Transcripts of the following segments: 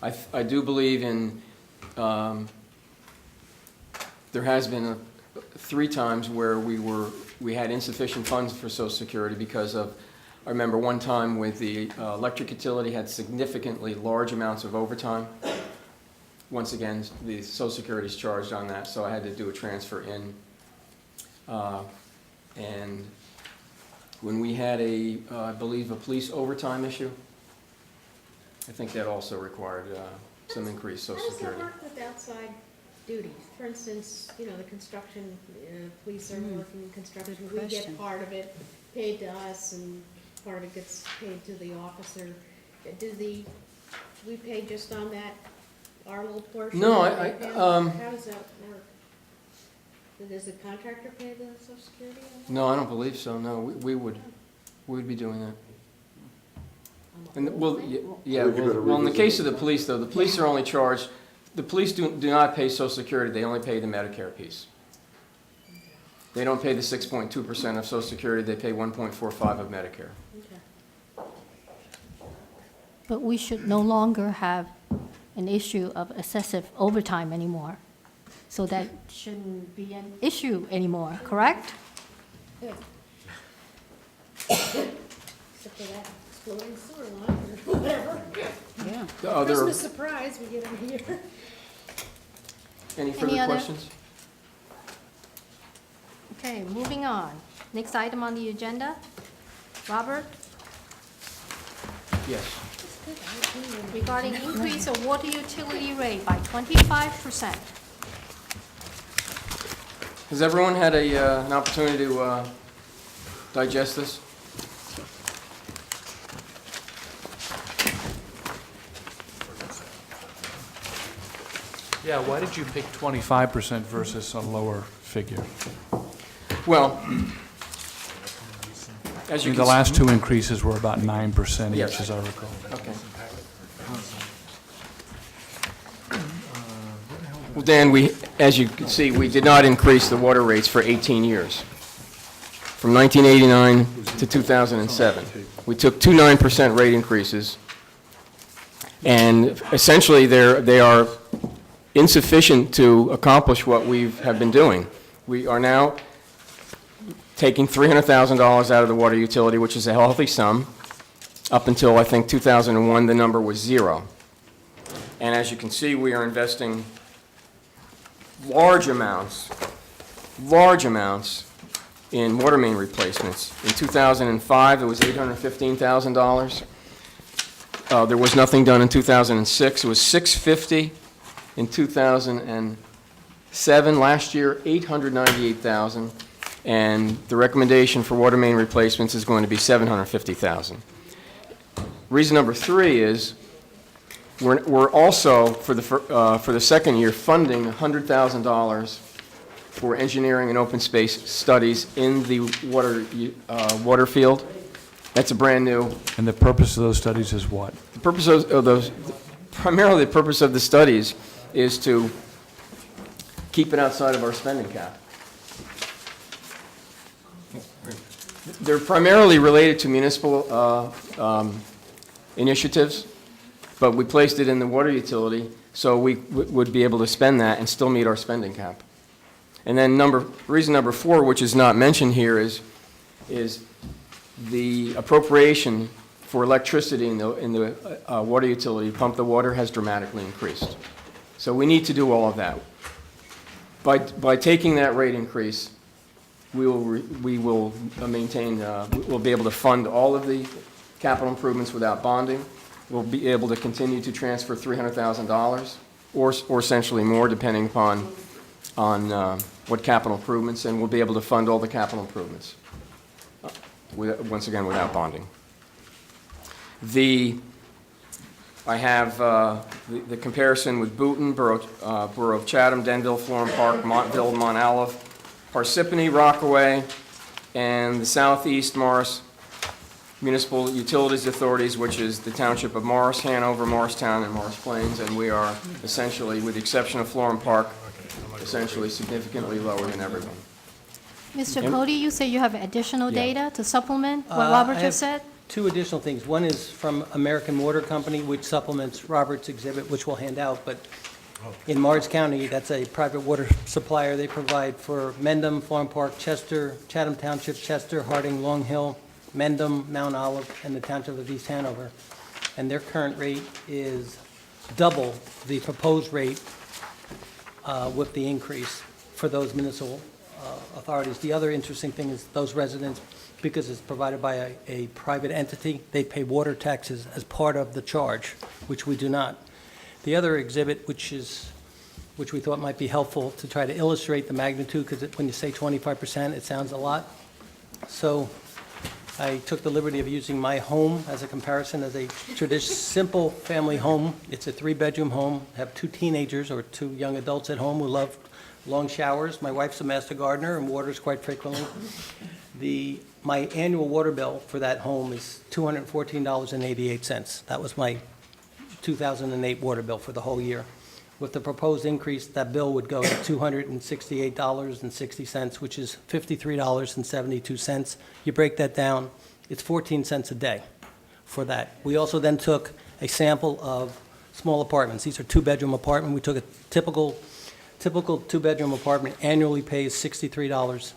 I do believe in, there has been 3 times where we had insufficient funds for Social Security because of, I remember one time with the electric utility had significantly large amounts of overtime. Once again, the Social Security is charged on that, so I had to do a transfer in. And when we had I believe a police overtime issue, I think that also required some increased Social Security. How does that work with outside duties? For instance, you know, the construction, police are working in construction, Good we question. get part of it paid to us and part of it gets paid to the officer. We pay just on that, our little portion? No, that they pay us? How does that work? Does the contractor pay the Social Security on that? No, I don't believe so, no, we would be doing that. And, well, yeah, well, in the case of the police, though, the police are only charged, the police do not pay Social Security, they only pay the Medicare piece. They don't pay the 6.2% of Social Security, they pay 1.45 of Medicare. Okay. But we should no longer have an issue of excessive overtime anymore. So that shouldn't be an issue anymore, correct? Good. Except for that exploding sewer line or whatever. Yeah. Christmas surprise we get every year. Any further other- questions? Okay, moving on. Next item on the agenda. Robert, Yes. regarding increase of water utility rate by 25%. Has everyone had an opportunity to digest this? Yeah, why did you pick 25% versus a lower figure? Well, as you The can last 2 increases were about 9% Yes. each, as I recall. Okay. Well, Dan, as you can see, we did not increase the water rates for 18 years, from 1989 to 2007. We took 2 9% rate increases, and essentially they are insufficient to accomplish what we have been doing. We are now taking $300,000 out of the water utility, which is a healthy sum. Up until, I think, 2001, the number was 0. And as you can see, we are investing large amounts in water main replacements. In 2005, it was $815,000. There was nothing done in 2006. It was $650,000 in 2007. Last year, $898,000. And the recommendation for water main replacements is going to be $750,000. Reason number 3 is we're also, for the second year, funding $100,000 for engineering and open space studies in the water field. That's a brand new. And the purpose of those studies is what? The purpose of those, primarily the purpose of the studies is to keep it outside of our spending cap. They're primarily related to municipal initiatives, but we placed it in the water utility so we would be able to spend that and still meet our spending cap. And then reason number 4, which is not mentioned here, is the appropriation for electricity in the water utility, pump the water, has dramatically increased. So we need to do all of that. By taking that rate increase, we will maintain, we'll be able to fund all of the capital improvements without bonding. We'll be able to continue to transfer $300,000 or essentially more, depending upon what capital improvements, and we'll be able to fund all the capital improvements, once again, without bonding. I have the comparison with Boonton, Borough of Chatham, Denville, Florham Park, Montville, Mont Olive, Parsippany, Rockaway, and the Southeast Morris Municipal Utilities Authorities, which is the Township of Morris, Hanover, Morristown, and Morris Plains, and we are essentially, with the exception of Florham Park, essentially significantly lower than everyone. Mr. Cody, you say you have additional Yeah. data to supplement what Robert just said? two additional things. One is from American Water Company, which supplements Robert's exhibit, which we'll hand out, but in Morris County, that's a private water supplier. They provide for Mendham, Farm Park, Chester, Chatham Township, Chester, Harding, Long Hill, Mendham, Mount Olive, and the Township of East Hanover. And their current rate is double the proposed rate with the increase for those municipal authorities. The other interesting thing is those residents, because it's provided by a private entity, they pay water taxes as part of the charge, which we do not. The other exhibit, which we thought might be helpful to try to illustrate the magnitude, because when you say 25%, it sounds a lot. So I took the liberty of using my home as a comparison as a simple family home. It's a 3-bedroom home, have 2 teenagers or 2 young adults at home who love long showers. My wife's a master gardener and waters quite frequently. My annual water bill for that home is $214.88. That was my 2008 water bill for the whole year. With the proposed increase, that bill would go to $268.60, which is $53.72. You break that down, it's 14 cents a day for that. We also then took a sample of small apartments. These are 2-bedroom apartments. We took a typical 2-bedroom apartment annually pays $63,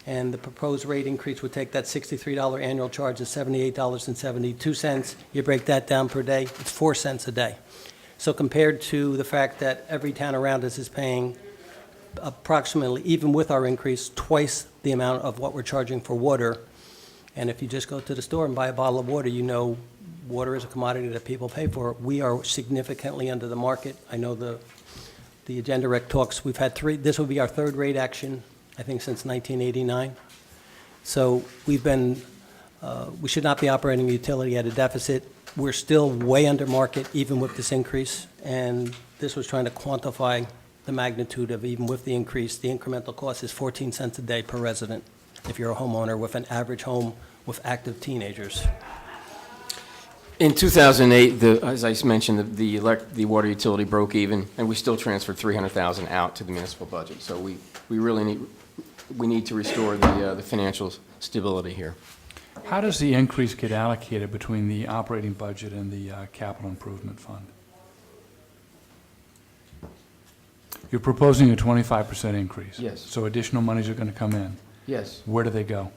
and the proposed rate increase would take that $63 annual charge to $78.72. You break that down per day, it's 4 cents a day. So compared to the fact that every town around us is paying approximately, even with our increase, twice the amount of what we're charging for water, and if you just go to the store and buy a bottle of water, you know water is a commodity that people pay for. We are significantly under the market. I know the agenda rec talks, we've had 3, this will be our 3rd rate action, I think, since 1989. So we've been, we should not be operating the utility at a deficit. We're still way under market, even with this increase, and this was trying to quantify the magnitude of, even with the increase, the incremental cost is 14 cents a day per resident if you're a homeowner with an average home with active teenagers. In 2008, as I mentioned, the water utility broke even, and we still transferred $300,000 out to the municipal budget. So we really need to restore the financial stability here. How does the increase get allocated between the operating budget and the capital improvement fund? You're proposing a 25% increase. Yes. So additional monies are going to come in. Yes. Where do they go?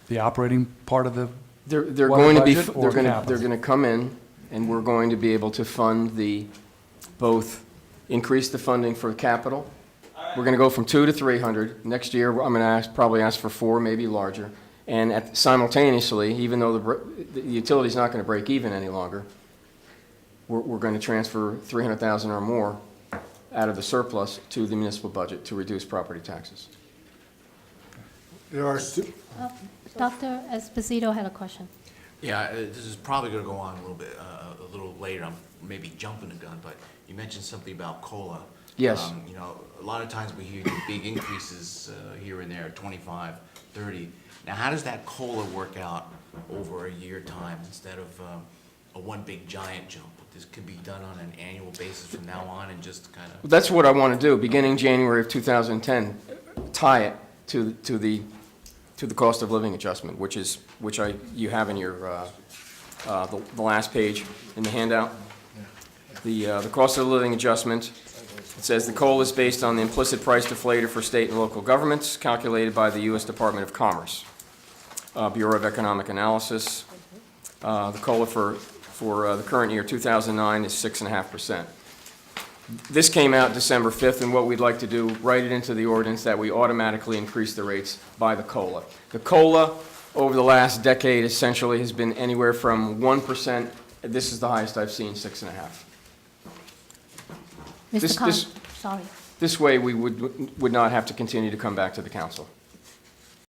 The operating part of the They're water going to be, budget or capital? they're going to come in, and we're going to be able to fund both increase the funding for capital. We're going to go from 2 to 300. Next year, I'm going to probably ask for 4, maybe larger. And simultaneously, even though the utility's not going to break even any longer, we're going to transfer $300,000 or more out of the surplus to the municipal budget to reduce property taxes. There are, Dr. Esposito had a question. Yeah, this is probably going to go on a little later. I'm maybe jumping the gun, but you mentioned something about COLA. Yes. You know, a lot of times we hear the big increases here and there, 25, 30. Now, how does that COLA work out over a year time instead of a one big giant jump? This could be done on an annual basis from now on and just kind of... That's what I want to do, beginning January of 2010, tie it to the cost of living adjustment, which you have in your the last page in the handout. The cost of living adjustment, it says the COLA is based on the implicit price deflator for state and local governments calculated by the U.S. Department of Commerce, Bureau of Economic Analysis. The COLA for the current year, 2009, is 6.5%. This came out December 5th, and what we'd like to do, write it into the ordinance that we automatically increase the rates by the COLA. The COLA over the last decade essentially has been anywhere from 1%, this is the highest I've seen, 6.5%. Mr. Cont, sorry. This way, we would not have to continue to come back to the council.